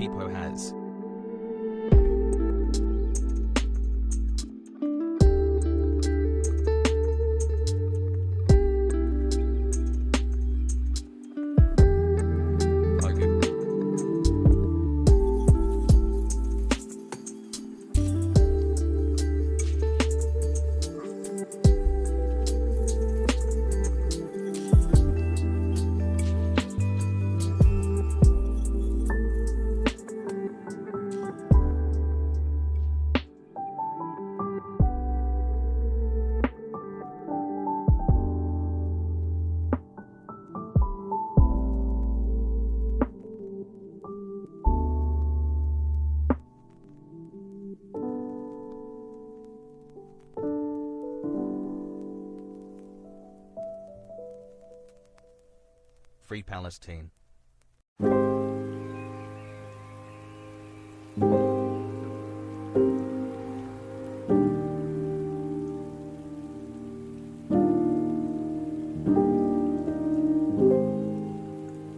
Hippo has. Free Palestine.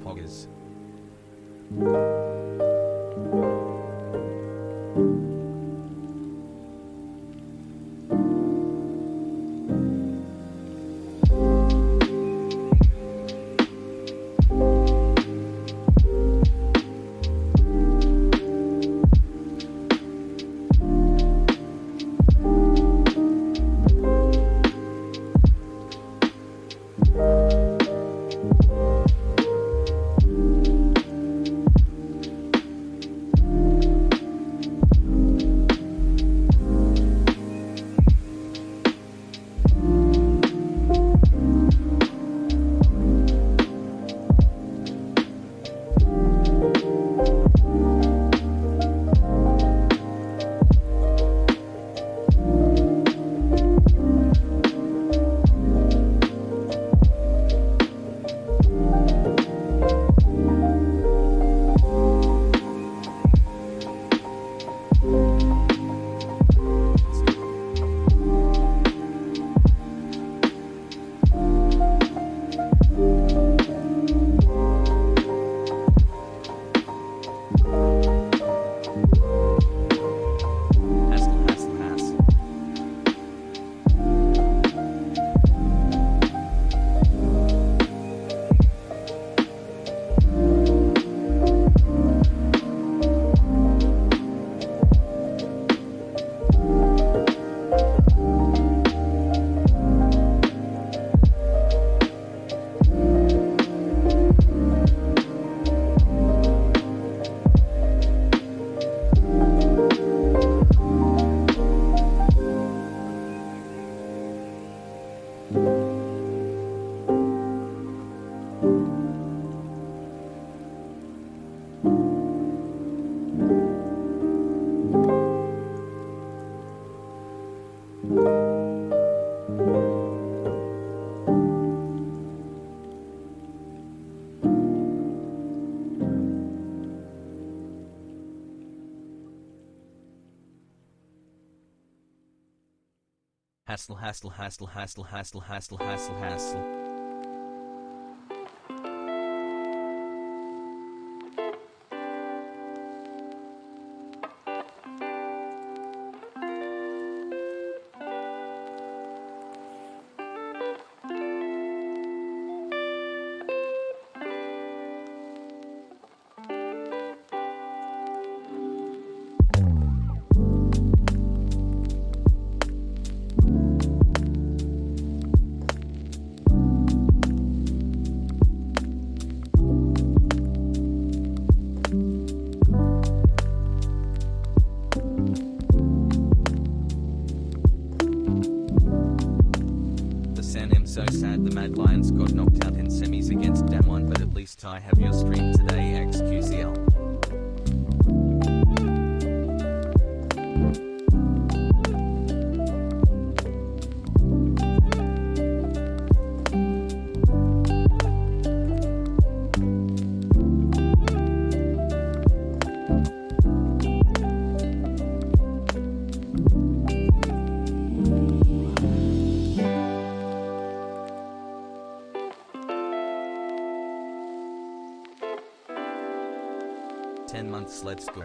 Poggers. Hassle, hassle, hassle, hassle, hassle, hassle, hassle, hassle. So sad the Mad Lions got knocked out in semis against Damwon, but at least I have your stream today, XQCL. months. Let's go.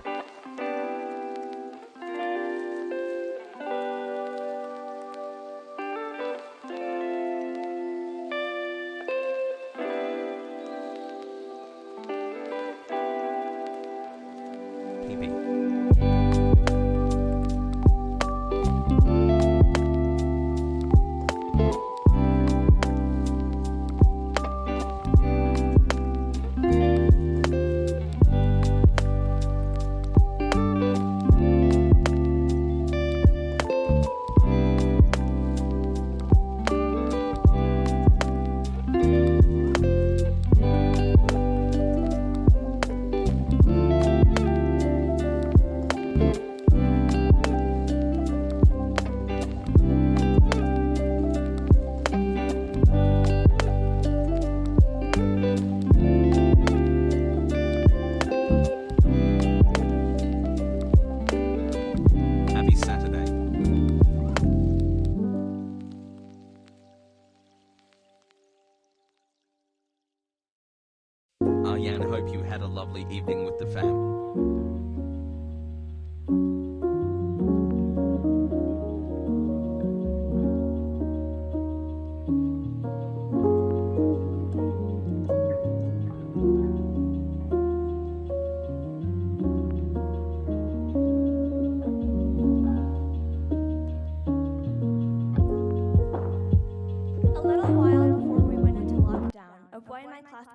Yan, hope you had a lovely evening with the fam.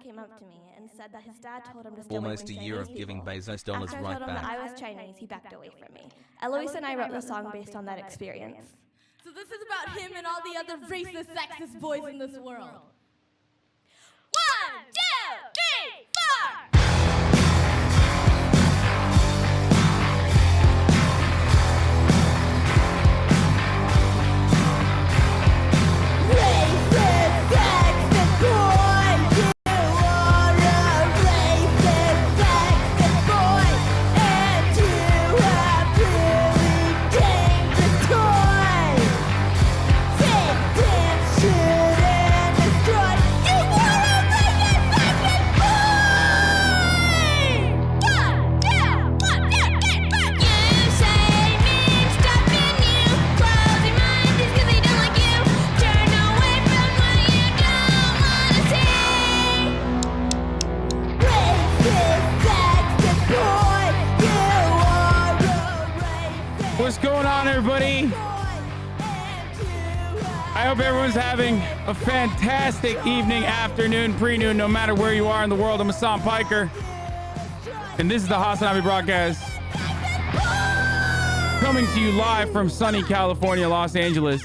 Came up to me and said that his dad told him to stay Almost a year of giving Bezos dollars After I right told him that back. I was Chinese, he backed away from me. Eloise and I wrote the song based on that experience. So this is about him and all the other racist, sexist boys in this world. 1, 2, 3, 4! What's going on, everybody? I hope everyone's having a fantastic evening, afternoon, pre-noon, no matter where you are in the world. I'm Hassan Piker, and this is the Hasanabi broadcast, coming to you live from sunny California, Los Angeles.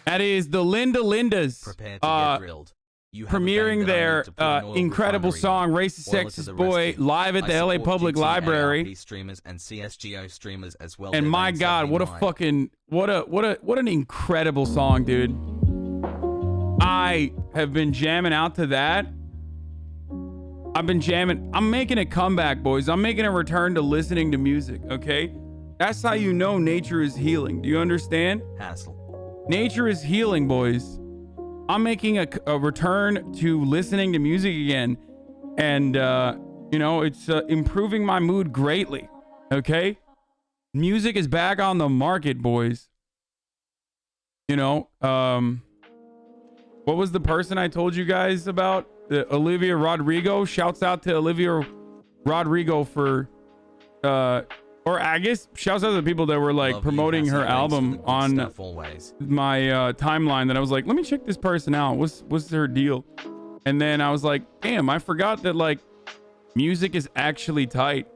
That is the Lindas Prepare to get drilled. You have a premiering bang that I their need to put in oil incredible refinery. song Racist Oil to Sexist the Boy rescue. live at the I LA support Public GTA Library. streamers and CSGO streamers as well. And They're my God, what a 979. fucking what an incredible song, dude. I have been jamming out to that. I'm making a comeback, boys. I'm making a return to listening to music, okay? That's how you know nature is healing. Do you understand? Hassle. Nature is healing, boys. I'm making a return to listening to music again. And, you know, it's improving my mood greatly, okay? Music is back on the market, boys. You know, what was the person I told you guys about? Olivia Rodrigo. Shouts out to Olivia Rodrigo for, or I guess shouts out to the people that were like Love promoting you, Hassle. her Thanks for album the good on stuff always. my timeline. That I was like, let me check this person out. What's her deal? And then I was like, damn, I forgot that like music is actually tight.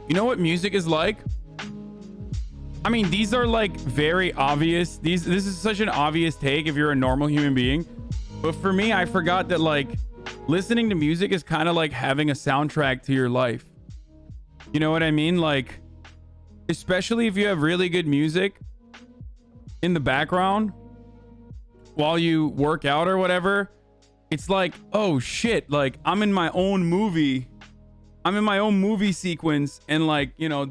You know what music is like? I mean, these are like very obvious. This is such an obvious take if you're a normal human being. But for me, I forgot that like listening to music is kind of like having a soundtrack to your life. You know what I mean? Like, especially if you have really good music in the background while you work out or whatever, it's like, oh shit, like I'm in my own movie. I'm in my own movie sequence. And like, you know,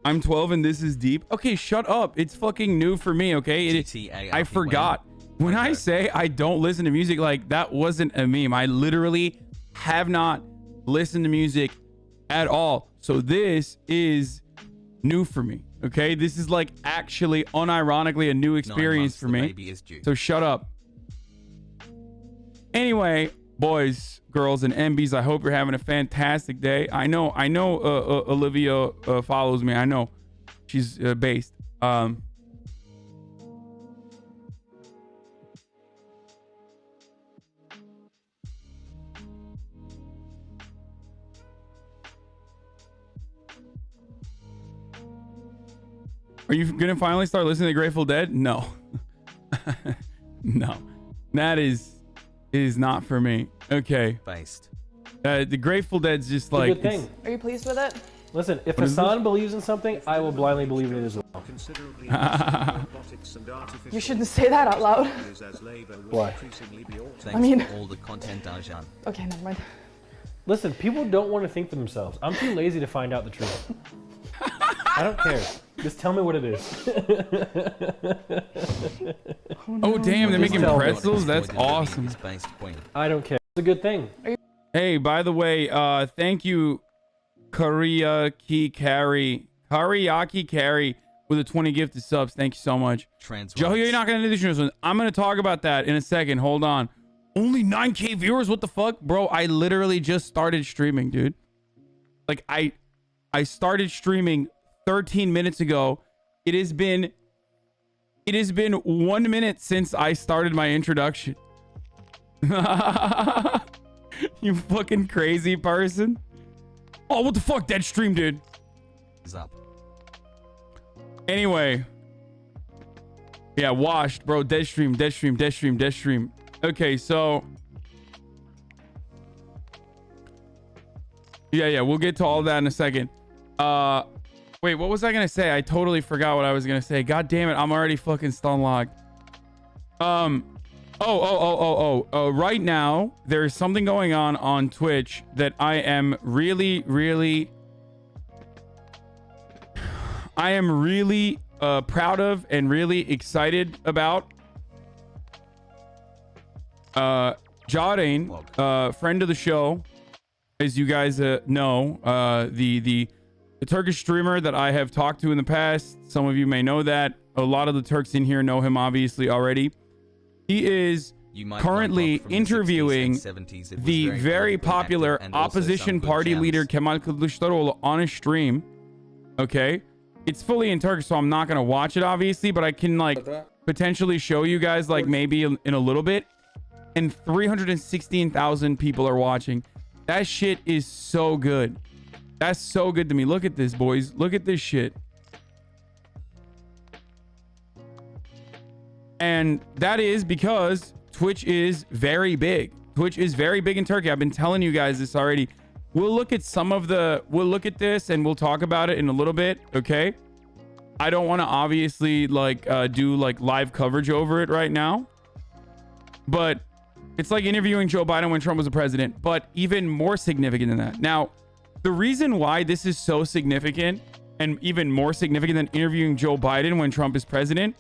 I'm 12 and this is deep. Okay, shut up. It's fucking new for me, okay? I forgot. When I say I don't listen to music, like that wasn't a meme. I literally have not listened to music at all. So this is new for me, okay? This is like actually unironically a new experience for me. So shut up. Anyway, boys, girls, and MBs, I hope you're having a fantastic day. I know Olivia follows me. I know she's based. Are you gonna finally start listening to Grateful Dead? No. No. That is not for me. Okay. Based. The Grateful Dead's just like It's a good thing. Are you pleased with it? Listen, if Hassan believes in something, I will blindly believe in it as well. You shouldn't say that out loud. Why? Thanks I mean- for all the content, Arjan. Okay, never mind. Listen, people don't want to think for themselves. I'm too lazy to find out the truth. I don't care. Just tell me what it is. Oh damn, they're making tell me. pretzels? That's awesome. I don't care. It's a good thing. Hey, by the way, thank you, Kariaki Carry with a 20 gifted subs. Thank you so much. Joe, you're not gonna do this one. I'm gonna talk about that in a second. Hold on. Only 9K viewers? What the fuck? Bro, I literally just started streaming, dude. Like I started streaming 13 minutes ago. It has been 1 minute since I started my introduction. You fucking crazy person. Oh, what the fuck? Dead stream, dude. Is up. Anyway. Yeah, washed, bro. Dead stream. Okay, so yeah, we'll get to all that in a second. Wait, what was I gonna say? I totally forgot what I was gonna say. God damn it, I'm already fucking stun locked. Right now there's something going on Twitch that I am really proud of and really excited about. Jaren, friend of the show, as you guys know, the Turkish streamer that I have talked to in the past. Some of you may know that. A lot of the Turks in here know him obviously already. He is currently interviewing the very popular opposition party leader Kemal Kılıçdaroğlu on a stream. Okay, it's fully in Turkish, so I'm not gonna watch it obviously, but I can like potentially show you guys like maybe in a little bit. And 316,000 people are watching. That shit is so good. That's so good to me. Look at this, boys. Look at this shit. And that is because Twitch is very big. Twitch is very big in Turkey. I've been telling you guys this already. We'll look at we'll look at this and we'll talk about it in a little bit. Okay. I don't want to obviously like do like live coverage over it right now, but it's like interviewing Joe Biden when Trump was the president, but even more significant than that. Now, the reason why this is so significant and even more significant than interviewing Joe Biden when Trump is president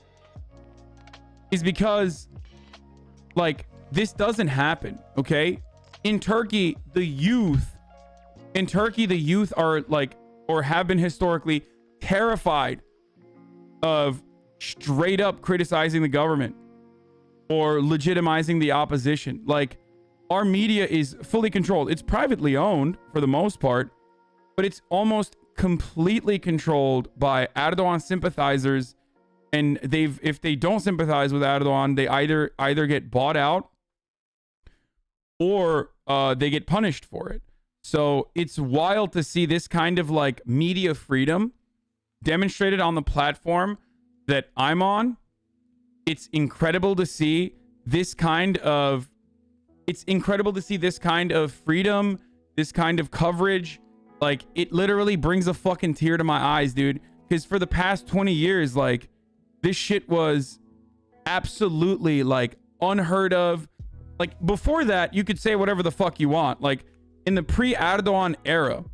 is because like this doesn't happen. Okay. In Turkey, the youth are like, or have been historically terrified of straight up criticizing the government or legitimizing the opposition. Like our media is fully controlled. It's privately owned for the most part, but it's almost completely controlled by Erdogan sympathizers. And if they don't sympathize with Erdogan, they either get bought out or they get punished for it. So it's wild to see this kind of like media freedom demonstrated on the platform that I'm on. It's incredible to see this kind of freedom, this kind of coverage. Like, it literally brings a fucking tear to my eyes, dude. Because for the past 20 years, like, this shit was absolutely, like, unheard of. Like, before that, you could say whatever the fuck you want. Like, in the pre-Erdogan era,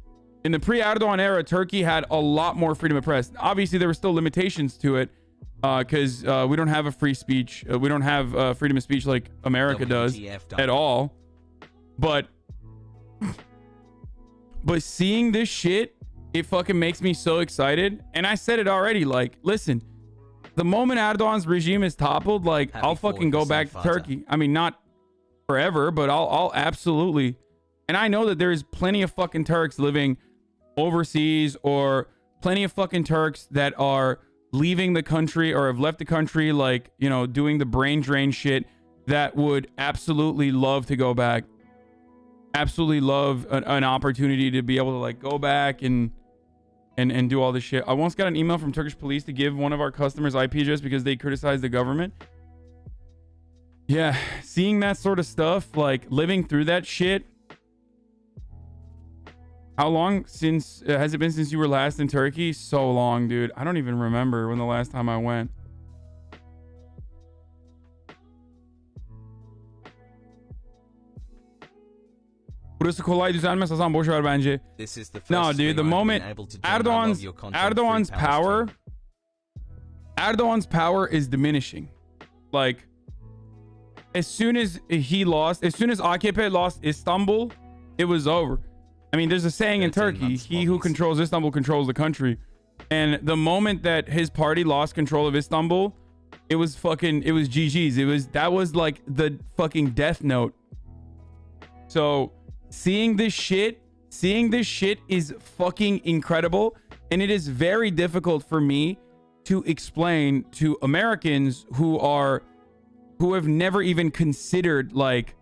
Turkey had a lot more freedom of press. Obviously, there were still limitations to it because we don't have a free speech. We don't have freedom of speech like America does at all. But seeing this shit, it fucking makes me so excited. And I said it already. Like, listen, the moment Erdogan's regime is toppled, like, I'll fucking go back to Turkey. I mean, not forever, but I'll absolutely. And I know that there's plenty of fucking Turks living overseas, or plenty of fucking Turks that are leaving the country or have left the country, like, you know, doing the brain drain shit, that would absolutely love to go back. Absolutely love an opportunity to be able to, like, go back and do all this shit. I once got an email from Turkish police to give one of our customers IP address because they criticized the government. Yeah, seeing that sort of stuff, like, living through that shit. How long since has it been since you were last in Turkey? So long, dude. I don't even remember when the last time I went. Burası kolay düzelmez Hasan, boş ver bence. This is the first No, dude, the moment Erdogan's power is diminishing. Like, as soon as AKP lost Istanbul, it was over. I mean, there's a saying in Turkey, he who controls Istanbul controls the country. And the moment that his party lost control of Istanbul, it was GG's. That was like the fucking death note. So seeing this shit is fucking incredible. And it is very difficult for me to explain to Americans who have never even considered, like,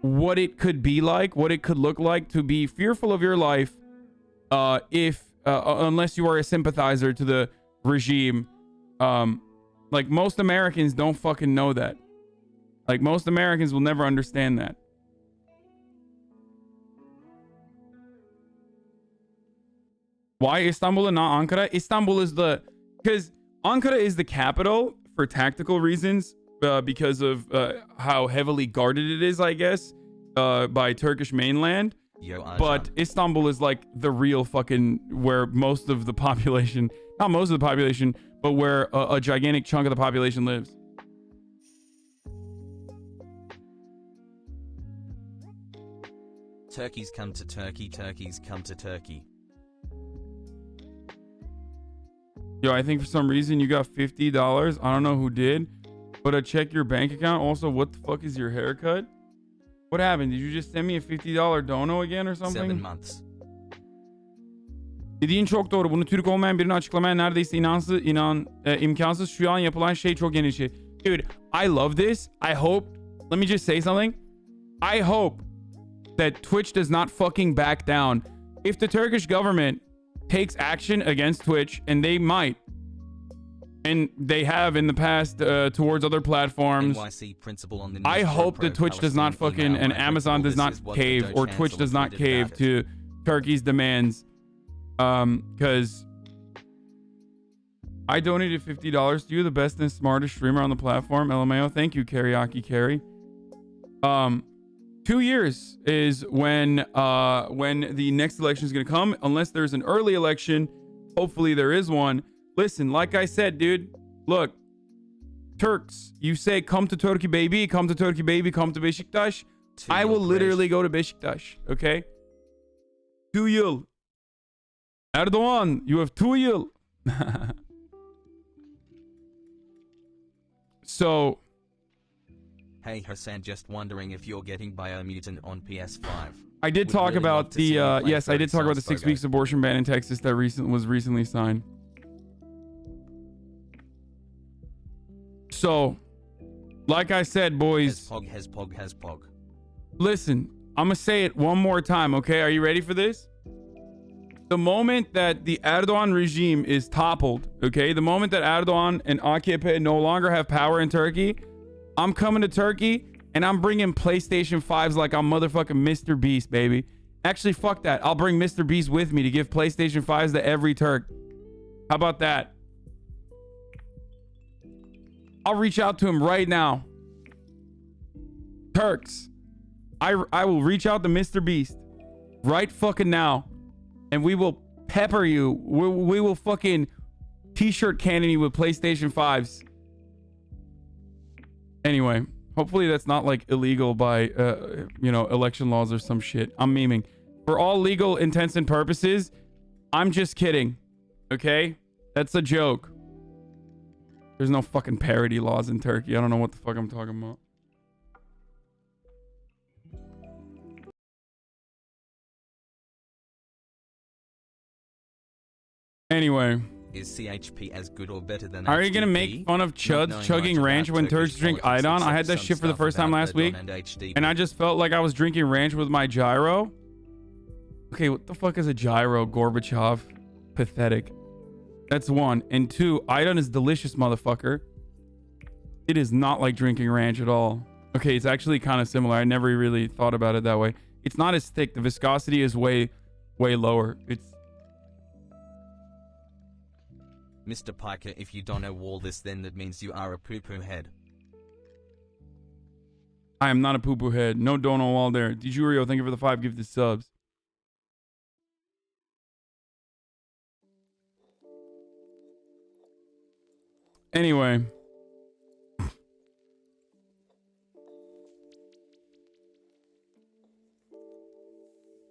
what it could be like, what it could look like to be fearful of your life unless you are a sympathizer to the regime. Like, most Americans don't fucking know that. Like, most Americans will never understand that. Why Istanbul and not Ankara? Istanbul is because Ankara is the capital for tactical reasons, because of how heavily guarded it is, I guess, by Turkish mainland. But Istanbul is like the real fucking where most of the population, not most of the population, but where a gigantic chunk of the population lives. Turkeys come to Turkey, turkeys come to Turkey. Yo, I think for some reason you got $50. I don't know who did, but check your bank account. Also, what the fuck is your haircut? What happened? Did you just send me a $50 dono again or something? 7 months. Dediğin çok doğru. Bunu Türk olmayan birini açıklamaya neredeyse imkansız. Şu an yapılan şey çok yeni şey. Dude, I love this. I hope, let me just say something. I hope that Twitch does not fucking back down. If the Turkish government takes action against Twitch, and they might, and they have in the past towards other platforms, I hope that Twitch does not fucking, and Amazon does not cave, or Twitch does not cave to Turkey's demands. Because I donated $50 to you, the best and smartest streamer on the platform. LMAO, thank you, Karaoke Carry. 2 years is when the next election is going to come, unless there's an early election. Hopefully there is one. Listen, like I said, dude, look, Turks, you say come to Turkey, baby, come to Turkey, baby, come to Beşiktaş. I will literally go to Beşiktaş, okay? 2 yıl. Erdoğan, you have 2 yıl. So, hey Hassan, just wondering if you're getting Biomutant on PS5. I did talk about the yes, I did talk about the 6 weeks abortion ban in Texas that was recently signed. So, like I said, boys, Has pog. listen, I'm gonna say it one more time, okay? Are you ready for this? the moment that the Erdogan regime is toppled, okay, the moment that Erdogan and AKP no longer have power in Turkey, I'm coming to Turkey and I'm bringing PlayStation 5s like I'm motherfucking Mr. Beast, baby. Actually, fuck that. I'll bring Mr. Beast with me to give PlayStation 5s to every Turk. How about that? I'll reach out to him right now. Turks, I will reach out to Mr. Beast right fucking now, and we will pepper you. We will fucking t-shirt cannon you with PlayStation 5s. Anyway, hopefully that's not like illegal by election laws or some shit. I'm memeing. For all legal intents and purposes, I'm just kidding. Okay? That's a joke. There's no fucking parody laws in Turkey. I don't know what the fuck I'm talking about. Anyway. Is CHP as good or better than Are you gonna HDP? make fun of chuds Not knowing chugging much ranch about when Turks Turkish drink politics Idon? I had except that some shit for the stuff first time about last week, Erdogan and HDP. and I just felt like I was drinking ranch with my gyro. Okay, what the fuck is a gyro, Gorbachev? Pathetic. That's one. And two, Idon is delicious, motherfucker. It is not like drinking ranch at all. Okay, it's actually kind of similar. I never really thought about it that way. It's not as thick. The viscosity is way lower. It's... Mr. Piker, if you don't know all this, then that means you are a poo-poo head. I am not a poo-poo head. No dono wall there. DiJurio, thank you for the 5 gifted subs. Anyway.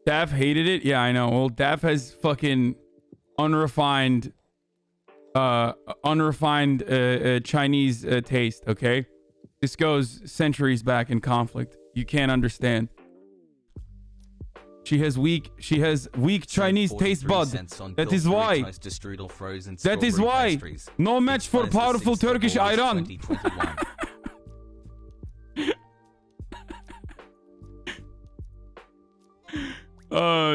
Daff hated it? Yeah, I know. Well, Daff has fucking unrefined Chinese taste, okay? This goes centuries back in conflict. You can't understand. She has weak Chinese taste bud. That is why. That is why. No match for powerful Turkish Iran.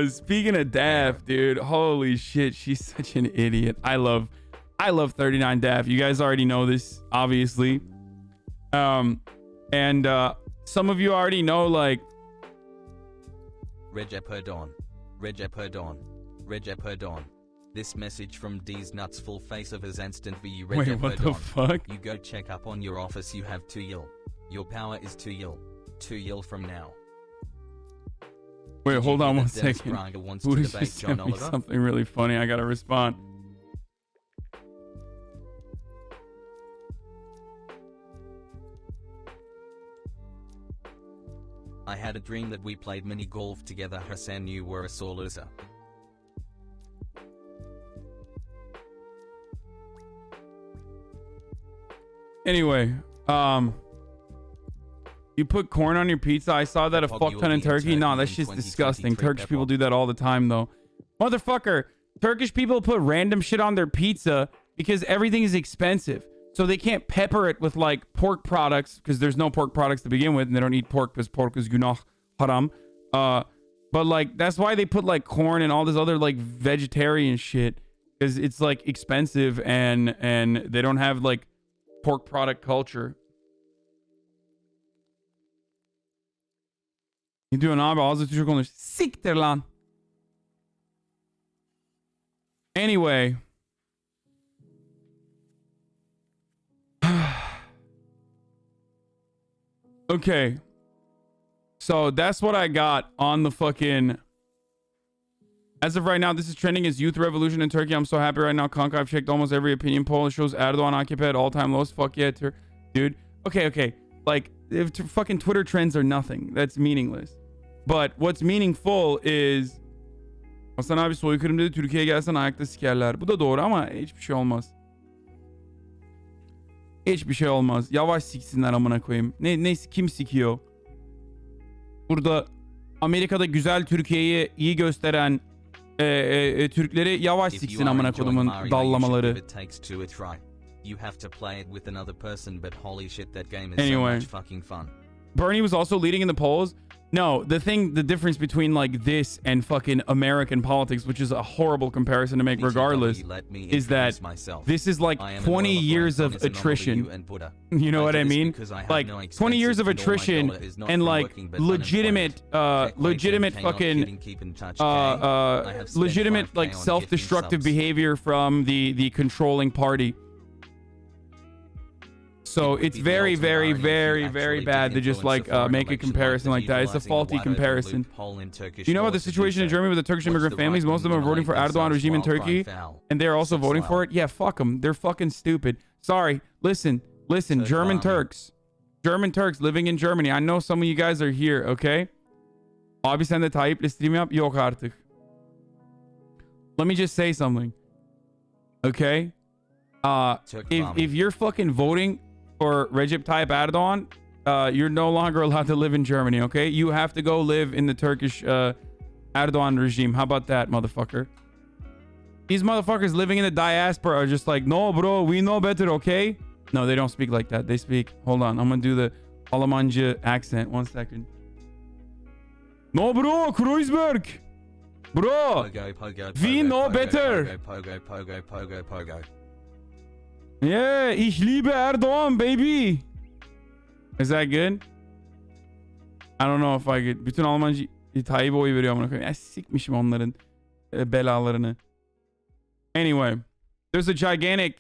Speaking of Daff, dude, holy shit, she's such an idiot. I love 39 Daff. You guys already know this, obviously. Some of you already know, like, Recep Erdogan. This message from D's nuts full face of his instant VU Recep wait, what the fuck? You go check up on your office, you have 2 yil. Your power is 2 yil. 2 yil from now. Wait, Did hold you on hear one that Dennis second. Braga wants Who to just debate sent John me Oliver? something really funny? I gotta respond. I had a dream that we played mini golf together. Hassan, you were a sore loser. Anyway, you put corn on your pizza. I saw that a fuck ton in Turkey. No, that's just disgusting. Turkish people do that all the time, though. Motherfucker, Turkish people put random shit on their pizza because everything is expensive. So they can't pepper it with like pork products because there's no pork products to begin with, and they don't eat pork because pork is gunah haram. But like that's why they put like corn and all this other like vegetarian shit because it's like expensive and they don't have like pork product culture. Ne diyorsun abi? Ağzı Türkçe konuş. Siktir lan. Anyway. Okay. So that's what I got on the fucking... As of right now, this is trending as youth revolution in Turkey. I'm so happy right now. Kanka, I've checked almost every opinion poll. It shows Erdogan AKP at all-time lows. Fuck yeah, dude. Okay. Like, if fucking Twitter trends are nothing. That's meaningless. But what's meaningful is... Hasanabi soykırım dedi. Türkiye'ye gelsen ayakta sikerler. Bu da doğru ama hiçbir şey olmaz. Hiçbir şey olmaz. Yavaş siksinler amına koyayım. Ne kim sikiyor? Burada Amerika'da güzel Türkiye'yi iyi gösteren Türkleri yavaş siksin amına kodumun dallamaları. You have to play it with another person, but holy shit, that game is Anyway. so much fucking fun. Bernie was also leading in the polls. No, the difference between like this and fucking American politics, which is a horrible comparison to make regardless, is that this is like 20 years of attrition. You know what I mean? Like 20 years of attrition and like legitimate like self-destructive behavior from the controlling party. So it's very, very, very, very bad to just like make a comparison like that. It's a faulty comparison. You know about the situation in Germany with the Turkish immigrant families? Most of them are voting for Erdogan regime in Turkey, and they're also voting for it. Yeah, fuck them. They're fucking stupid. Sorry. Listen. German Turks living in Germany. I know some of you guys are here. Okay. Abi sen de Tayyip'le stream yap. Yok artık. Let me just say something. Okay. If you're fucking voting for Recep Tayyip Erdogan, you're no longer allowed to live in Germany, okay? You have to go live in the Turkish Erdogan regime. How about that, motherfucker? These motherfuckers living in the diaspora are just like, no, bro, we know better, okay? No, they don't speak like that. They speak, hold on, I'm gonna do the Almanca accent. 1 second. No, bro, Kreuzberg. Bro, we know better. Pogo. Yeah, ich liebe Erdogan, baby. Is that good? I don't know if I could. Bütün Almancı Tayyip'e oy veriyor amına koyayım. Ya sikmişim onların belalarını. Anyway, there's a gigantic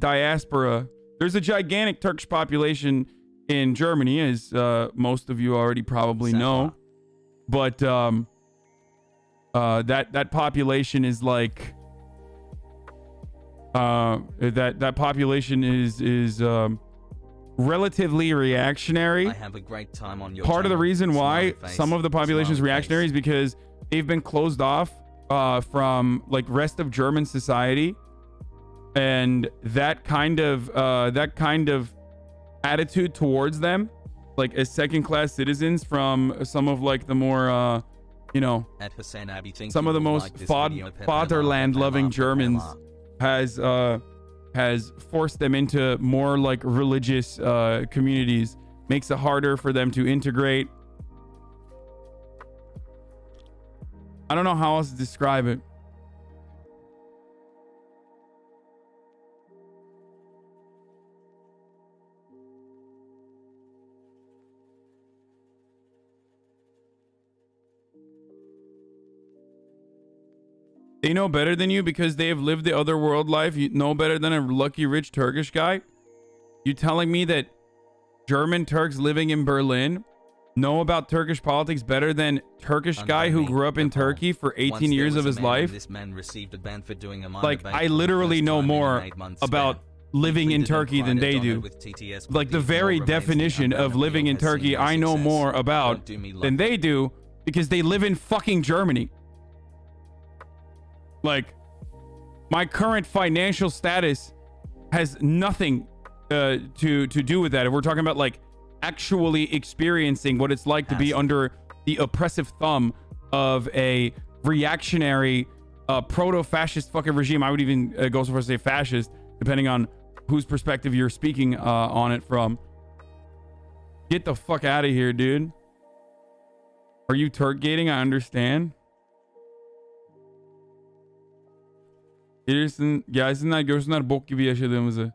diaspora. There's a gigantic Turkish population in Germany, as most of you already probably know. But that population is like that population is relatively reactionary. I have a great time on your Part of the channel. reason why Smiley some of the population is face. reactionary is because they've been closed off from like rest of German society, and that kind of attitude towards them, like as second-class citizens, from some of like the more you know, At Hasanabi, some of the most fatherland-loving Germans has forced them into more like religious communities, makes it harder for them to integrate. I don't know how else to describe it. They know better than you because they have lived the other world life. You know better than a lucky rich Turkish guy? You telling me that German Turks living in Berlin know about Turkish politics better than Turkish guy who grew up in Turkey for 18 years of his life? Like, I literally know more about living in Turkey than they do. Like, the very definition of living in Turkey, I know more about than they do because they live in fucking Germany. Like, my current financial status has nothing to do with that. If we're talking about like actually experiencing what it's like to be under the oppressive thumb of a reactionary proto-fascist fucking regime. I would even go so far as to say fascist, depending on whose perspective you're speaking on it from. Get the fuck out of here, dude. Are you Turk gating? I understand. Gelsinler görsünler bok gibi yaşadığımızı.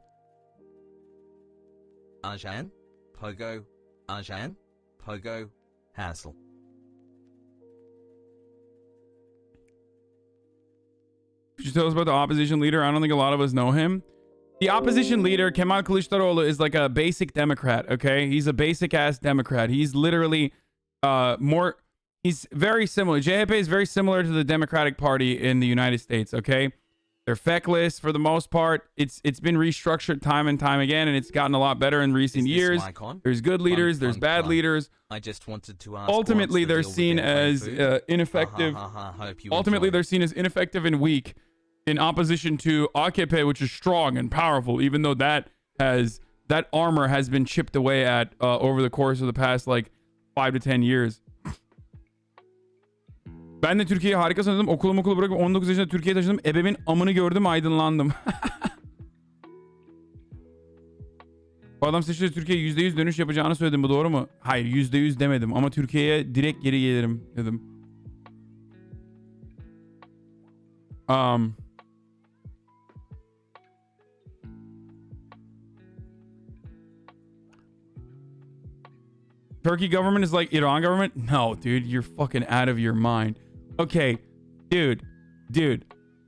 Ajan, Pogo, Hassle. Could you tell us about the opposition leader? I don't think a lot of us know him. The opposition leader, Kemal Kılıçdaroğlu, is like a basic Democrat, okay? He's a basic-ass Democrat. He's literally he's very similar. JHP is very similar to the Democratic Party in the United States, okay? They're feckless for the most part. It's been restructured time and time again, and it's gotten a lot better in recent years. There's good leaders, there's bad leaders. I just wanted to ask. Ultimately, they're seen as ineffective. Ultimately, they're seen as ineffective and weak in opposition to AKP, which is strong and powerful, even though that armor has been chipped away at over the course of the past like 5 to 10 years. Ben de Türkiye'yi harika sanıyordum. Okulu bırakıp 19 yaşında Türkiye'ye taşındım. Ebemin amını gördüm, aydınlandım. Bu adam seçilirse Türkiye %100 dönüş yapacağını söyledim. Bu doğru mu? Hayır, %100 demedim ama Türkiye'ye direkt geri gelirim dedim. Turkey government is like Iran government? No, dude, you're fucking out of your mind. Okay, dude.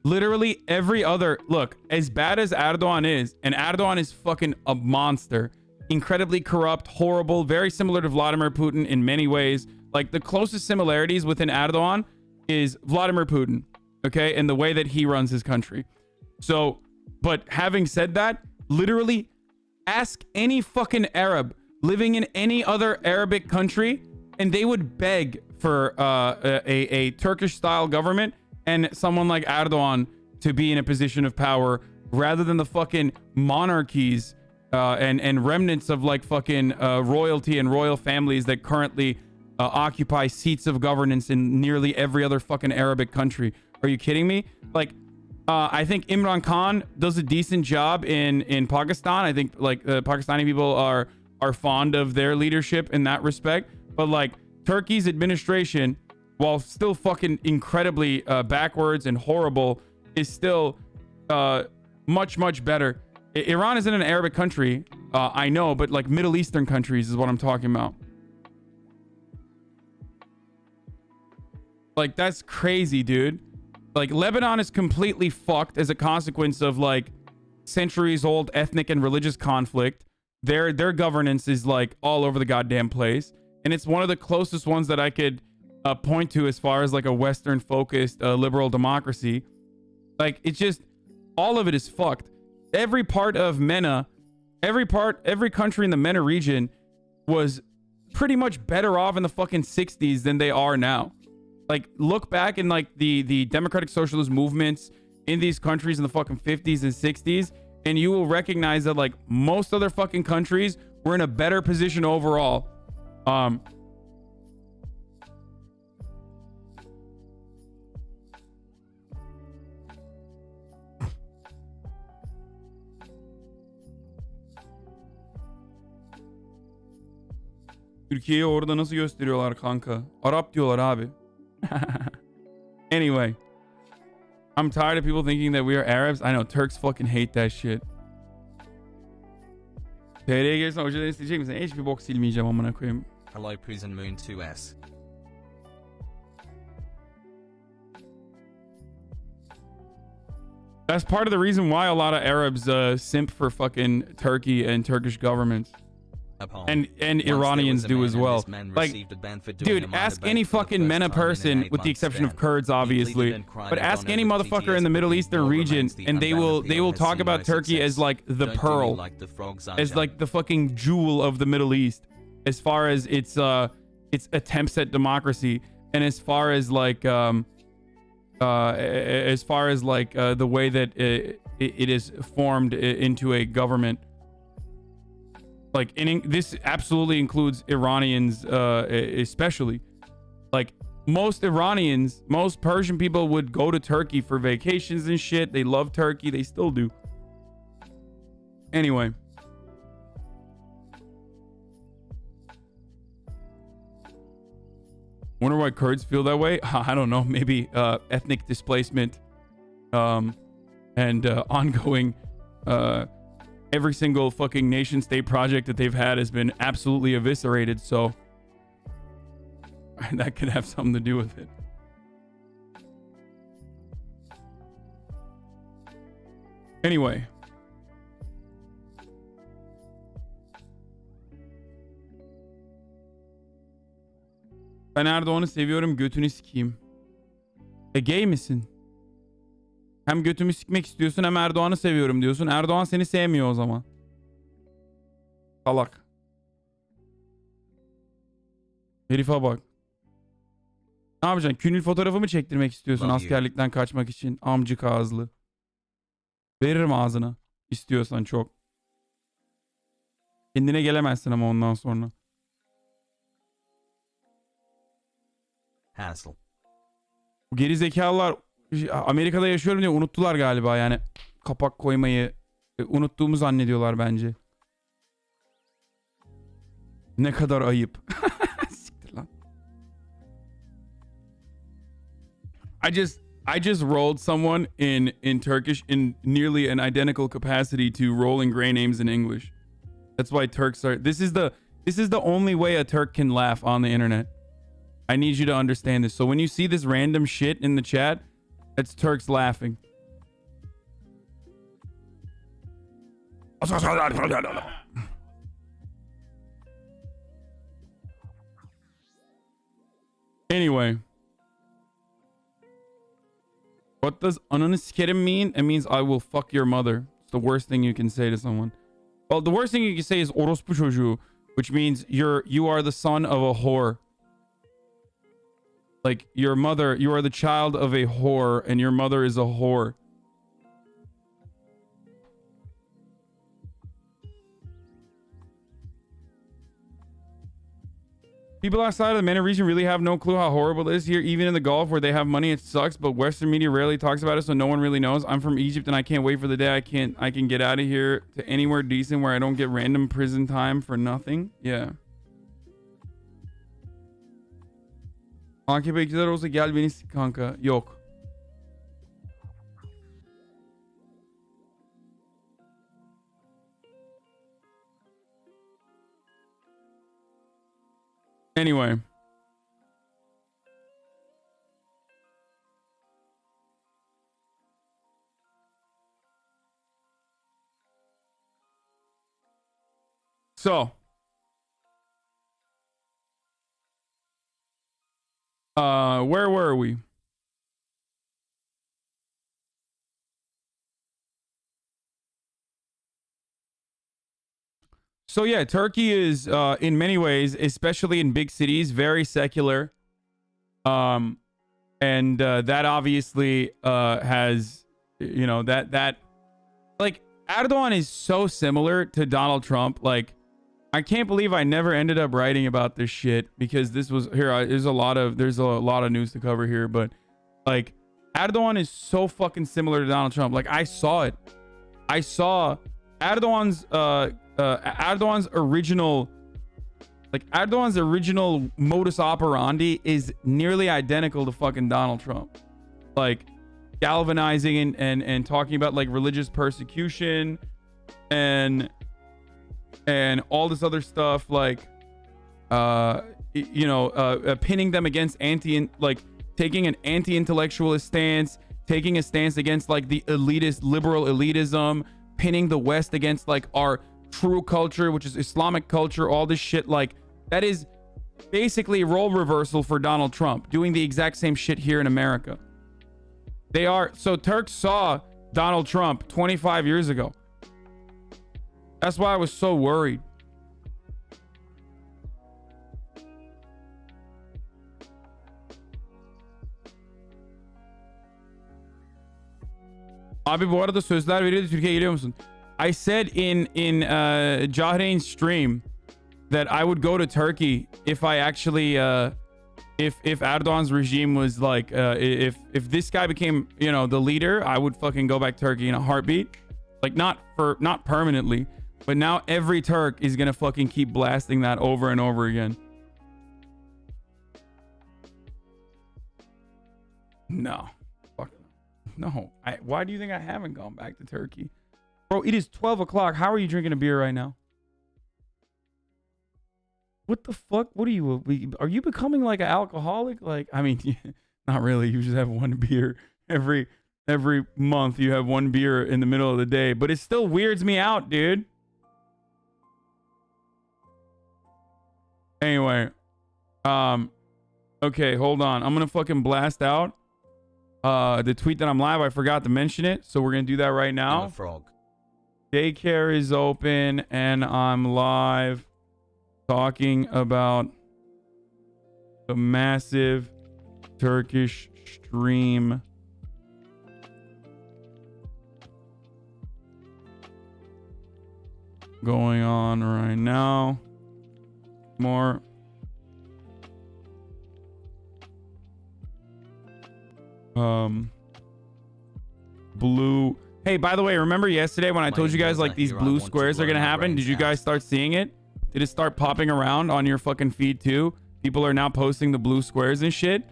Literally every other... Look, as bad as Erdogan is, and Erdogan is fucking a monster, incredibly corrupt, horrible, very similar to Vladimir Putin in many ways. Like, the closest similarities within Erdogan is Vladimir Putin, okay? And the way that he runs his country. So, but having said that, literally ask any fucking Arab living in any other Arabic country, and they would beg for a Turkish-style government and someone like Erdogan to be in a position of power rather than the fucking monarchies and remnants of like fucking royalty and royal families that currently occupy seats of governance in nearly every other fucking Arabic country. Are you kidding me? Like, I think Imran Khan does a decent job in Pakistan. I think like Pakistani people are fond of their leadership in that respect. But like Turkey's administration, while still fucking incredibly backwards and horrible, is still much better. Iran isn't an Arabic country, I know, but like Middle Eastern countries is what I'm talking about. Like, that's crazy, dude. Like, Lebanon is completely fucked as a consequence of like centuries old ethnic and religious conflict. Their governance is like all over the goddamn place, and it's one of the closest ones that I could point to as far as like a Western focused liberal democracy. Like, it's just, all of it is fucked. Every part of MENA, every country in the MENA region was pretty much better off in the fucking 60s than they are now. Like, look back in like the democratic socialist movements in these countries in the fucking 50s and 60s, and you will recognize that like most other fucking countries were in a better position overall. Türkiye'yi orada nasıl gösteriyorlar kanka? Arap diyorlar abi. Anyway. I'm tired of people thinking that we are Arabs. I know, Turks fucking hate that shit. TR'ye gelirsen hocadan isteyecek misin? Hiçbir bok silmeyeceğim amına koyayım. Hello Prison Moon 2S. That's part of the reason why a lot of Arabs simp for fucking Turkey and Turkish governments. And Iranians do as well. Like, dude, ask any fucking MENA person, with the exception of Kurds, obviously, but ask any motherfucker in the Middle Eastern region, and they will talk about Turkey as like the pearl, as like the fucking jewel of the Middle East, as far as its attempts at democracy, and as far as like the way that it is formed into a government. Like, this absolutely includes Iranians, especially. Like, most Iranians, most Persian people would go to Turkey for vacations and shit. They love Turkey. They still do. Anyway. Wonder why Kurds feel that way? I don't know. Maybe ethnic displacement and ongoing... every single fucking nation state project that they've had has been absolutely eviscerated, so that could have something to do with it. Anyway. Ben Erdoğan'ı seviyorum, götünü sikeyim. Gay misin? Hem götümü sikmek istiyorsun hem Erdoğan'ı seviyorum diyorsun. Erdoğan seni sevmiyor o zaman. Salak. Herife bak. Ne yapacaksın? Künül fotoğrafı mı çektirmek istiyorsun askerlikten kaçmak için? Amcık ağızlı. Veririm ağzına. İstiyorsan çok. Kendine gelemezsin ama ondan sonra. Hassle. Bu geri zekalılar Amerika'da yaşıyorum diye unuttular galiba, yani kapak koymayı unuttuğumu zannediyorlar bence. Ne kadar ayıp. Siktir lan. I just rolled someone in Turkish in nearly an identical capacity to rolling gray names in English. That's why Turks are. This is the only way a Turk can laugh on the internet. I need you to understand this. So when you see this random shit in the chat, it's Turks laughing. Anyway. What does ananı sikerim mean? It means I will fuck your mother. It's the worst thing you can say to someone. Well, the worst thing you can say is orospu çocuğu, which means you are the son of a whore. Like your mother, you are the child of a whore, and your mother is a whore. People outside of the MENA region really have no clue how horrible it is here. Even in the Gulf where they have money, it sucks, but Western media rarely talks about it, so no one really knows. I'm from Egypt and I can't wait for the day I can get out of here to anywhere decent where I don't get random prison time for nothing. Yeah. AKP iktidar olsa gel beni sik kanka. Yok. Anyway. So. Where were we? So yeah, Turkey is in many ways, especially in big cities, very secular. And that obviously has, you know, that like Erdogan is so similar to Donald Trump. Like, I can't believe I never ended up writing about this shit because this was here. There's a lot of news to cover here, but like Erdogan is so fucking similar to Donald Trump. Like I saw it. I saw Erdogan's original modus operandi is nearly identical to fucking Donald Trump. Like galvanizing and talking about like religious persecution and all this other stuff, like pinning them against taking an anti-intellectualist stance, taking a stance against like the elitist liberal elitism, pinning the West against like our true culture, which is Islamic culture, all this shit. Like that is basically role reversal for Donald Trump doing the exact same shit here in America. Turks saw Donald Trump 25 years ago. That's why I was so worried. Abi bu arada sözler verildi, Türkiye'ye geliyor musun? I said in Jahreyn's stream that I would go to Turkey if I actually if Erdogan's regime was like if this guy became, you know, the leader, I would fucking go back to Turkey in a heartbeat. Like not permanently, but now every Turk is gonna fucking keep blasting that over and over again. No. Fuck no. Why do you think I haven't gone back to Turkey? Bro, it is 12 o'clock. How are you drinking a beer right now? What the fuck? What are you? Are you becoming like an alcoholic? Like, I mean, not really. You just have one beer every month. You have one beer in the middle of the day, but it still weirds me out, dude. Anyway, okay, hold on. I'm gonna fucking blast out the tweet that I'm live. I forgot to mention it, so we're gonna do that right now. Frog. Daycare is open and I'm live talking about the massive Turkish stream going on right now. More blue. Hey, by the way, remember yesterday when I told you guys like these blue squares are gonna happen? Did you guys start seeing it? Did it start popping around on your fucking feed too? People are now posting the blue squares and shit.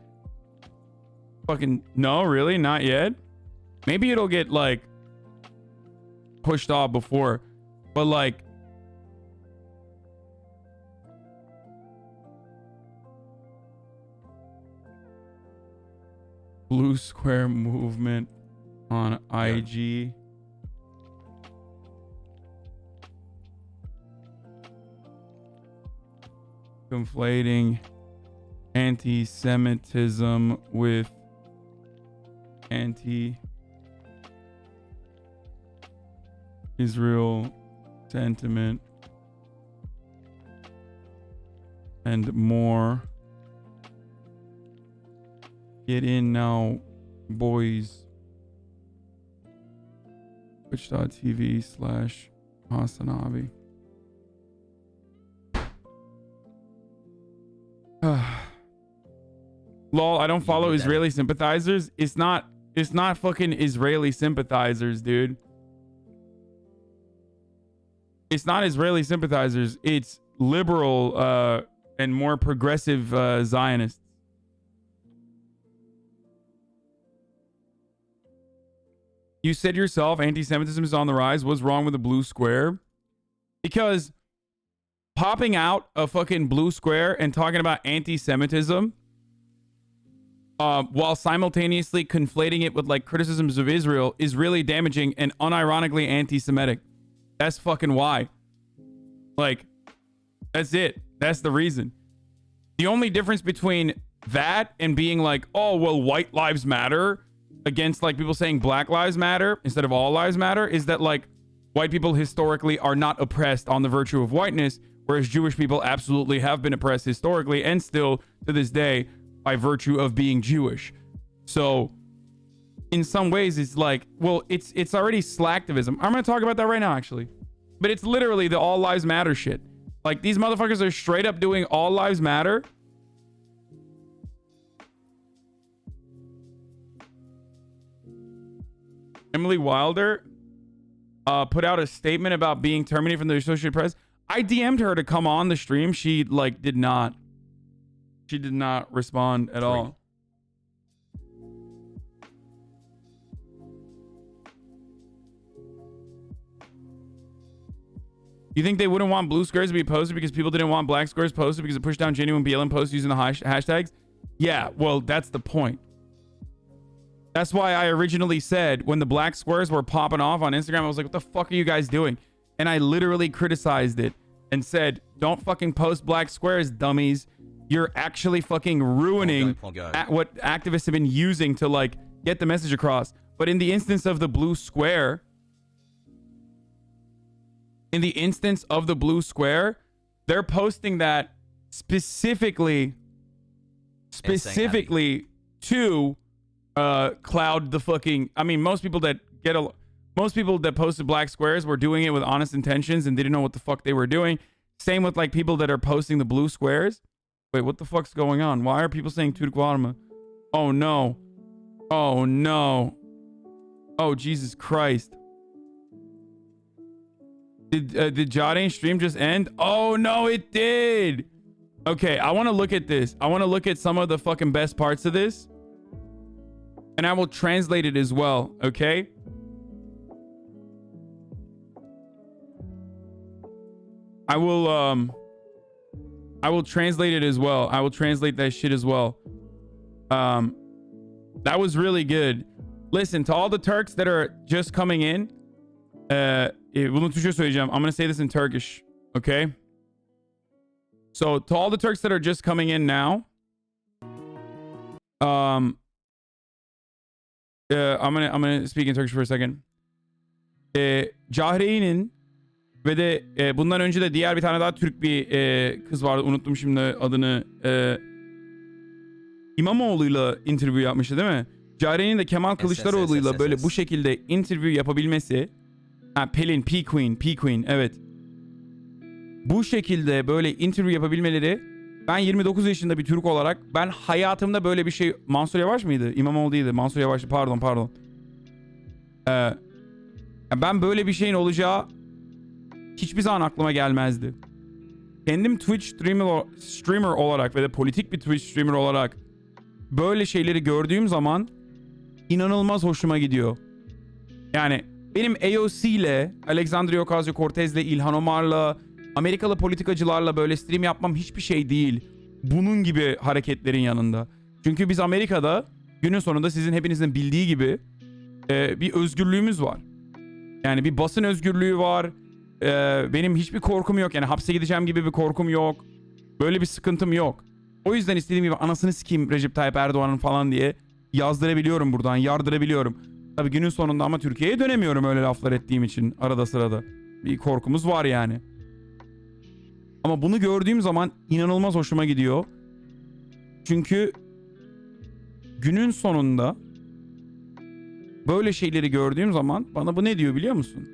Fucking no, really? Not yet? Maybe it'll get like pushed off before. But like blue square movement on IG. Conflating anti-Semitism with anti-Israel sentiment and more. Get in now, boys. Twitch.tv/Hasanabi. Lol, I don't follow Israeli sympathizers. It's not fucking Israeli sympathizers, dude. It's not Israeli sympathizers. It's liberal and more progressive Zionists. You said yourself anti-Semitism is on the rise. What's wrong with the blue square? Because popping out a fucking blue square and talking about anti-Semitism while simultaneously conflating it with like criticisms of Israel is really damaging and unironically anti-Semitic. That's fucking why. Like, that's it. That's the reason. The only difference between that and being like, oh, well, white lives matter against like people saying black lives matter instead of all lives matter is that like white people historically are not oppressed on the virtue of whiteness, whereas Jewish people absolutely have been oppressed historically and still to this day by virtue of being Jewish. So in some ways it's like, well, it's already slacktivism. I'm going to talk about that right now actually. But it's literally the all lives matter shit. Like these motherfuckers are straight up doing all lives matter. Emily Wilder put out a statement about being terminated from the Associated Press. I DM'd her to come on the stream. She like did not respond at all. You think they wouldn't want blue squares to be posted because people didn't want black squares posted because it pushed down genuine BLM posts using the hashtags? Yeah, well, that's the point. That's why I originally said when the black squares were popping off on Instagram, I was like, what the fuck are you guys doing? And I literally criticized it and said, don't fucking post black squares, dummies. You're actually fucking ruining what activists have been using to like get the message across. But in the instance of the blue square, they're posting that specifically to cloud the fucking, I mean, most people that posted black squares were doing it with honest intentions and didn't know what the fuck they were doing. Same with like people that are posting the blue squares. Wait, what the fuck's going on? Why are people saying Türk Guarma? Oh no. Oh no. Oh Jesus Christ. Did Jadane's stream just end? Oh no, it did. Okay, I want to look at this. I want to look at some of the fucking best parts of this. And I will translate it as well, okay? I will translate it as well. I will translate that shit as well. That was really good. Listen, to all the Turks that are just coming in, bunu Türkçe söyleyeceğim. I'm going to say this in Turkish, okay? So, to all the Turks that are just coming in now, I'm gonna speak in Turkish for a second. Cahreyn'in ve de bundan önce de diğer bir tane daha Türk bir kız vardı. Unuttum şimdi adını. İmamoğlu'yla interview yapmıştı değil mi? Cahreyn'in de Kemal Kılıçdaroğlu'yla böyle bu şekilde interview yapabilmesi. Ha, Pelin, P-Queen, evet. Bu şekilde böyle interview yapabilmeleri, ben 29 yaşında bir Türk olarak ben hayatımda böyle bir şey, Mansur Yavaş mıydı? İmamoğlu değildi. Mansur Yavaş'tı. Pardon. Ben böyle bir şeyin olacağı hiçbir zaman aklıma gelmezdi. kendim Twitch streamer olarak ve de politik bir Twitch streamer olarak böyle şeyleri gördüğüm zaman inanılmaz hoşuma gidiyor. Yani benim AOC ile, Alexandria Ocasio-Cortez'le, İlhan Omar'la, Amerikalı politikacılarla böyle stream yapmam hiçbir şey değil. Bunun gibi hareketlerin yanında. Çünkü biz Amerika'da günün sonunda sizin hepinizin bildiği gibi bir özgürlüğümüz var. Yani bir basın özgürlüğü var. Benim hiçbir korkum yok. Yani hapse gideceğim gibi bir korkum yok. Böyle bir sıkıntım yok. O yüzden istediğim gibi anasını sikeyim Recep Tayyip Erdoğan'ın falan diye yazdırabiliyorum buradan, yardırabiliyorum. Tabii günün sonunda ama Türkiye'ye dönemiyorum öyle laflar ettiğim için arada sırada. Bir korkumuz var yani. Ama bunu gördüğüm zaman inanılmaz hoşuma gidiyor. Çünkü günün sonunda böyle şeyleri gördüğüm zaman bana bu ne diyor biliyor musun?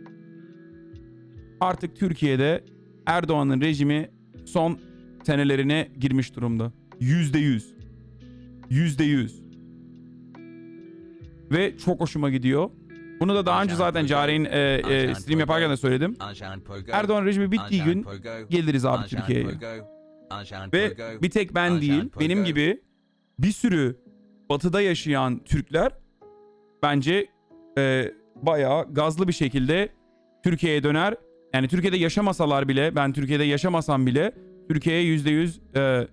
Artık Türkiye'de Erdoğan'ın rejimi son senelerine girmiş durumda. %100. %100. Ve çok hoşuma gidiyor. Bunu da daha önce zaten Cari'nin stream yaparken de söyledim. Erdoğan rejimi bittiği gün geliriz abi Türkiye'ye. Ve bir tek ben değil, benim gibi bir sürü batıda yaşayan Türkler bence bayağı gazlı bir şekilde Türkiye'ye döner. Yani Türkiye'de yaşamasalar bile, ben Türkiye'de yaşamasam bile Türkiye'ye %100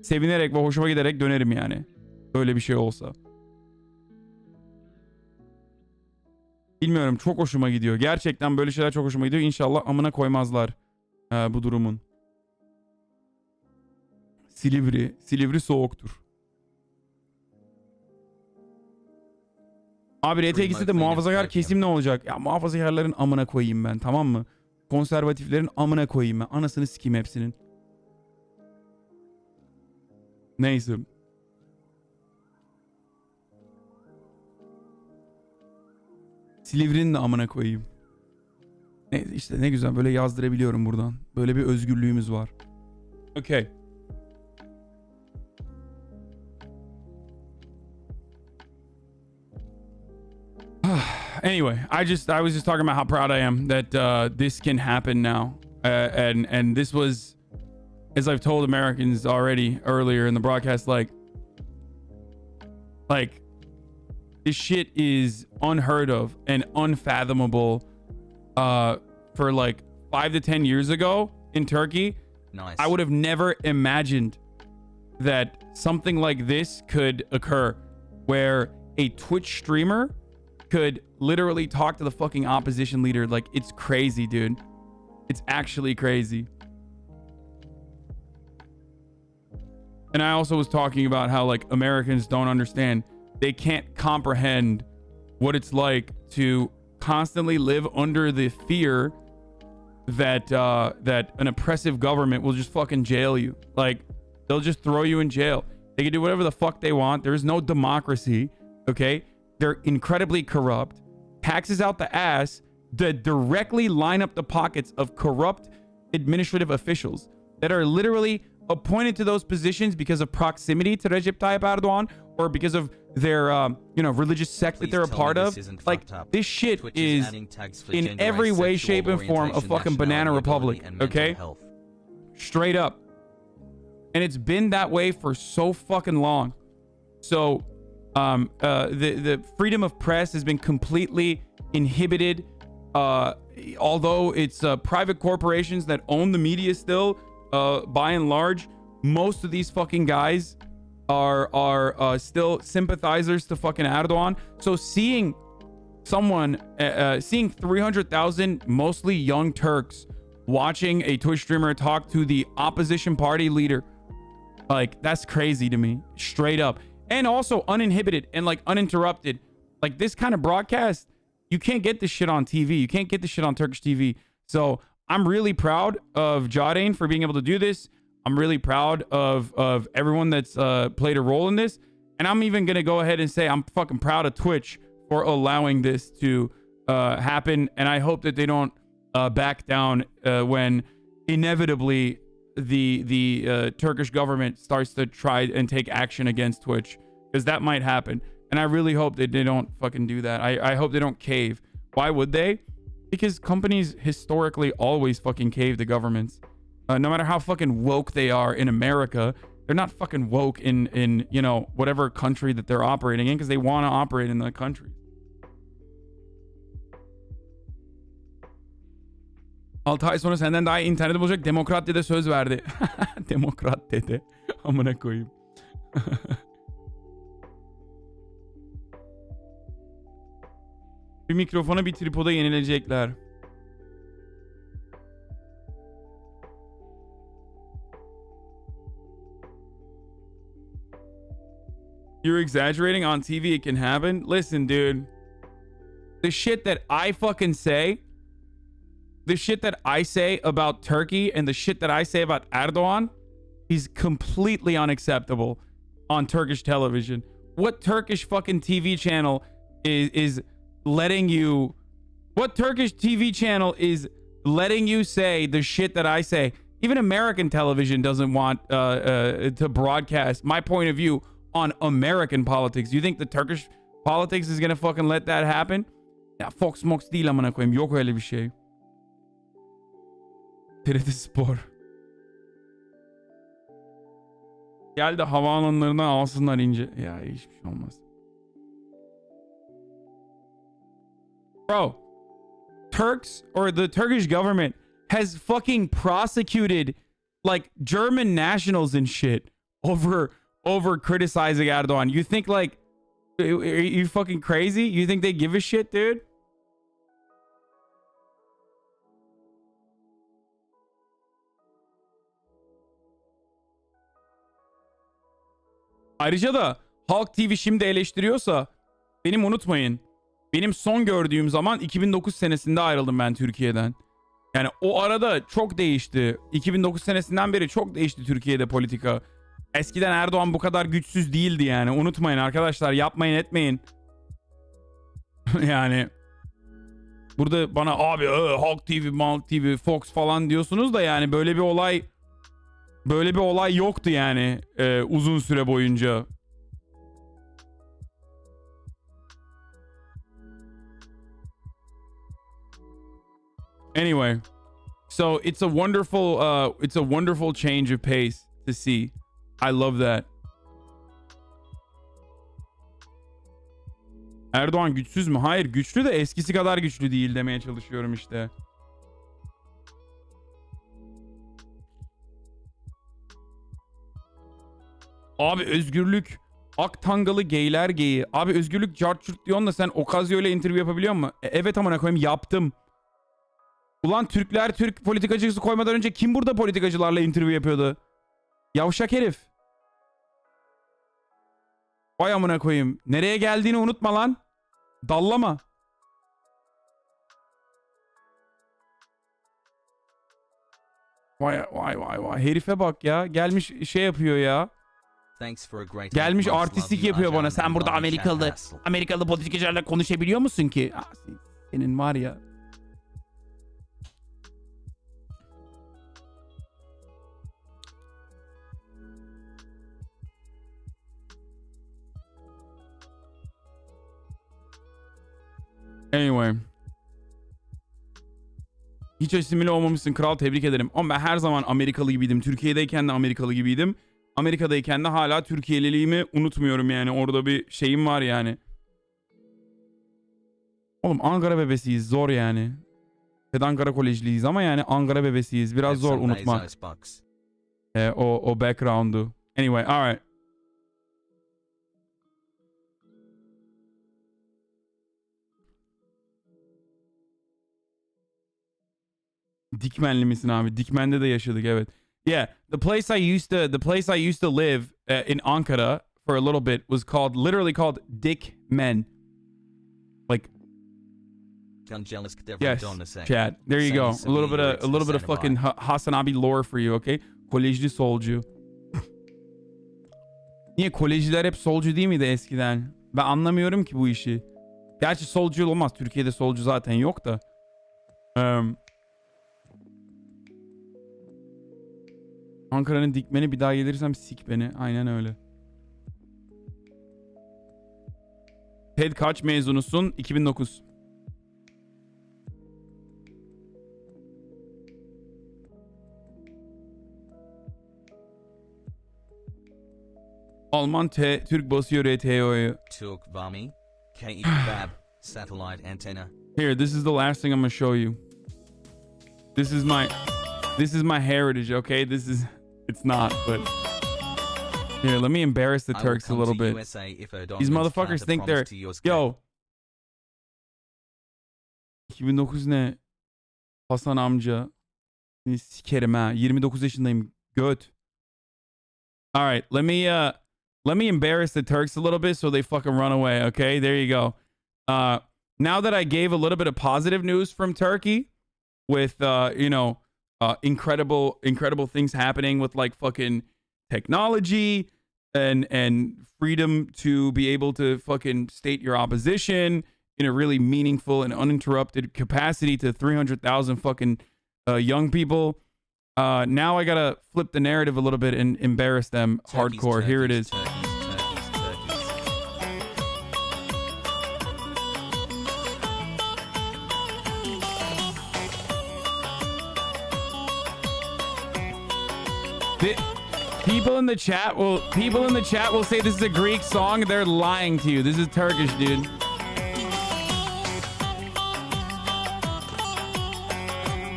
sevinerek ve hoşuma giderek dönerim yani. Öyle bir şey olsa. Bilmiyorum, çok hoşuma gidiyor. Gerçekten böyle şeyler çok hoşuma gidiyor. İnşallah amına koymazlar bu durumun. Silivri soğuktur. Abi RT2'de de muhafazakar kesim ne olacak? Ya muhafazakarların amına koyayım ben, tamam mı? Konservatiflerin amına koyayım ben. Anasını sikeyim hepsinin. Neyse. Silivri'nin de amına koyayım. Neyse işte ne güzel böyle yazdırabiliyorum buradan. Böyle bir özgürlüğümüz var. Okay. Anyway, I was just talking about how proud I am that this can happen now, and this was, as I've told Americans already earlier in the broadcast, like this shit is unheard of and unfathomable. For like 5 to 10 years ago in Turkey, nice. I would have never imagined that something like this could occur, where a Twitch streamer could literally talk to the fucking opposition leader. Like, it's crazy, dude. It's actually crazy. And I also was talking about how like Americans don't understand. They can't comprehend what it's like to constantly live under the fear that that an oppressive government will just fucking jail you. Like, they'll just throw you in jail. They can do whatever the fuck they want. There's no democracy, okay? They're incredibly corrupt. Taxes out the ass that directly line up the pockets of corrupt administrative officials that are literally appointed to those positions because of proximity to Recep Tayyip Erdoğan or because of their religious sect that they're a part of. Like, this shit is in every way, shape, and form a fucking banana republic, okay? Straight up. And it's been that way for so fucking long. So the freedom of press has been completely inhibited. Although it's private corporations that own the media still, by and large, most of these fucking guys are still sympathizers to fucking Erdoğan. So seeing 300,000 mostly young Turks watching a Twitch streamer talk to the opposition party leader, like, that's crazy to me, straight up. And also uninhibited and like uninterrupted. Like, this kind of broadcast, you can't get this shit on TV. You can't get this shit on Turkish TV. So I'm really proud of Jardine for being able to do this. I'm really proud of everyone that's played a role in this. And I'm even going to go ahead and say I'm fucking proud of Twitch for allowing this to happen. And I hope that they don't back down when inevitably the Turkish government starts to try and take action against Twitch, because that might happen. And I really hope that they don't fucking do that. I hope they don't cave. Why would they? Because companies historically always fucking cave to governments. No matter how fucking woke they are in America, they're not fucking woke in you know, whatever country that they're operating in because they want to operate in that country. Altı ay sonra senden daha iyi interneti bulacak Demokrat dede söz verdi. Demokrat dede. Amına koyayım. Bir mikrofona bir tripoda yenilecekler. You're exaggerating on TV, it can happen. Listen, dude. The shit that I fucking say, the shit that I say about Turkey and the shit that I say about Erdogan is completely unacceptable on Turkish television. What Turkish fucking TV channel is letting you... What Turkish TV channel is letting you say the shit that I say? Even American television doesn't want to broadcast my point of view on American politics. You think the Turkish politics is gonna fucking let that happen? Ya Fox Mox değil amına koyayım. Yok öyle bir şey. TRT Spor. Gel de havaalanlarından alsınlar ince. Ya hiçbir şey olmaz. Bro, Turks or the Turkish government has fucking prosecuted like German nationals and shit over criticizing Erdogan. You think like, are you fucking crazy? You think they give a shit, dude? Ayrıca da Halk TV şimdi eleştiriyorsa benim unutmayın. Benim son gördüğüm zaman 2009 senesinde ayrıldım ben Türkiye'den. Yani o arada çok değişti. 2009 senesinden beri çok değişti Türkiye'de politika. Eskiden Erdoğan bu kadar güçsüz değildi yani. Unutmayın arkadaşlar, yapmayın etmeyin. Yani burada bana abi Halk TV, Malk TV, Fox falan diyorsunuz da yani böyle bir olay yoktu yani uzun süre boyunca. Anyway, so it's a wonderful change of pace to see. I love that. Erdoğan güçsüz mü? Hayır, güçlü de eskisi kadar güçlü değil demeye çalışıyorum işte. Abi özgürlük Aktangalı geyler geyi. Abi özgürlük carçurt diyorsun da sen Ocasio ile interview yapabiliyor musun? Evet amına koyayım, yaptım. Ulan Türkler Türk politikacısı koymadan önce kim burada politikacılarla interview yapıyordu? Yavşak herif. Vay amına koyayım. Nereye geldiğini unutma lan. Dallama. Vay. Herife bak ya. Gelmiş şey yapıyor ya. Gelmiş artistik yapıyor bana. Sen burada Amerikalı politikacılarla konuşabiliyor musun ki? Senin var ya. Anyway. Hiç asimile olmamışsın kral, tebrik ederim. Ama ben her zaman Amerikalı gibiydim. Türkiye'deyken de Amerikalı gibiydim. Amerika'dayken de hala Türkiye'liliğimi unutmuyorum yani. Orada bir şeyim var yani. Oğlum Ankara bebesiyiz, zor yani. Ankara Kolejliyiz ama yani Ankara bebesiyiz. Biraz zor unutmak. O background'u. Anyway, alright. Dikmenli misin abi? Dikmen'de de yaşadık, evet. Yeah, the place I used to live in Ankara for a little bit was literally called Dikmen. Like, yes, Chad. There you go. A little bit of fucking Hasanabi lore for you, okay? Kolejli solcu. Niye kolejciler hep solcu değil miydi eskiden? Ben anlamıyorum ki bu işi. Gerçi solcu olmaz. Türkiye'de solcu zaten yok da. Ankara'nın Dikmen'i, bir daha gelirsem sik beni. Aynen öyle. TED kaç mezunusun? 2009. Alman Türk basıyor RTO'yu. Turk Vami, Kebab, satellite antenna. Here, this is the last thing I'm gonna show you. This is my heritage, okay? It's not, but here, let me embarrass the Turks a little bit. These motherfuckers think they're, yo. 2009 ne? Hasan amca. Seni sikerim ha. 29 yaşındayım. Göt. All right, let me embarrass the Turks a little bit so they fucking run away, okay? There you go. Now that I gave a little bit of positive news from Turkey with incredible things happening with like fucking technology and freedom to be able to fucking state your opposition in a really meaningful and uninterrupted capacity to 300,000 fucking young people. Now I gotta flip the narrative a little bit and embarrass them hardcore. Here it is. People in the chat will say this is a Greek song. They're lying to you. This is Turkish, dude.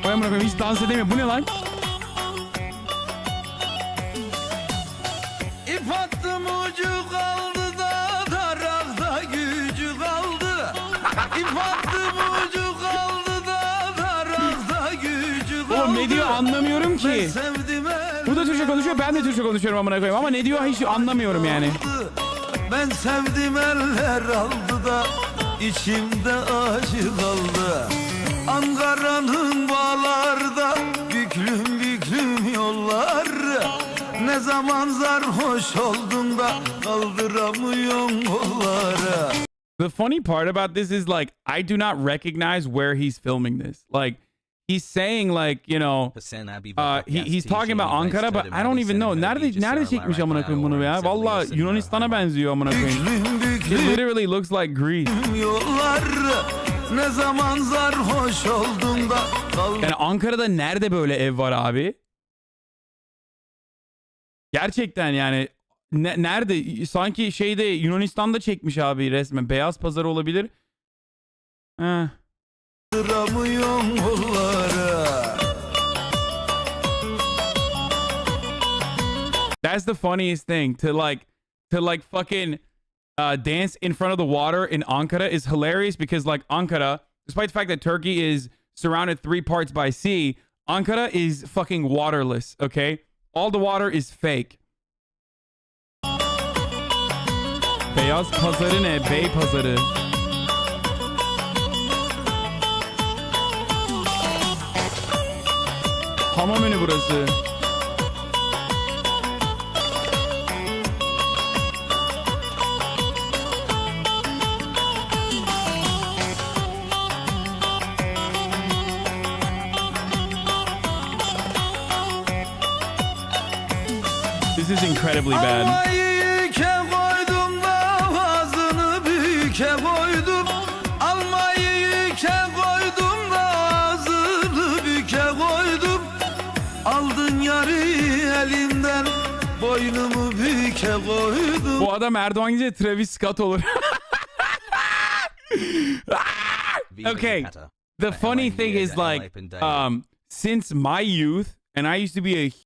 Vay amına koyayım, hiç dans edemiyor. Bu ne lan? İp attım ucu kaldı da tarakta gücü kaldı. İp attım ucu kaldı da tarakta gücü kaldı. Oğlum ne diyor anlamıyorum ki. Bu da Türkçe konuşuyor, ben de Türkçe konuşuyorum amına koyayım ama ne diyor hiç anlamıyorum yani. Ben sevdim eller aldı da içimde acı kaldı. Ankara'nın bağlarda büklüm büklüm yollar. Ne zaman sarhoş oldun da kaldıramıyorsun kolları. The funny part about this is like I do not recognize where he's filming this. Like he's saying like, you know, he's talking about Ankara but I don't even know. Nerede çekmiş amına koyayım bunu ya? Vallahi Yunanistan'a benziyor amına koyayım. It literally looks like Greece. Yollar. Ne zaman sarhoş oldun da Yani Ankara'da nerede böyle ev var abi? Gerçekten yani nerede? Sanki şeyde Yunanistan'da çekmiş abi resmen. Beyaz pazarı olabilir. Heh. That's the funniest thing to like fucking dance in front of the water in Ankara is hilarious because like Ankara, despite the fact that Turkey is surrounded 3 parts by sea, Ankara is fucking waterless, okay? All the water is fake. Beyaz pazarı ne? Bey pazarı. Hamam önü burası. This is incredibly bad. Almayı koydum da ağzını büke koydum. Almayı koydum da ağzını büke koydum. Aldın yarı elimden boynumu büke koydum. Bu adam Erdoğan gidince Travis Scott olur. Okay. The funny thing is like since my youth and I used to be a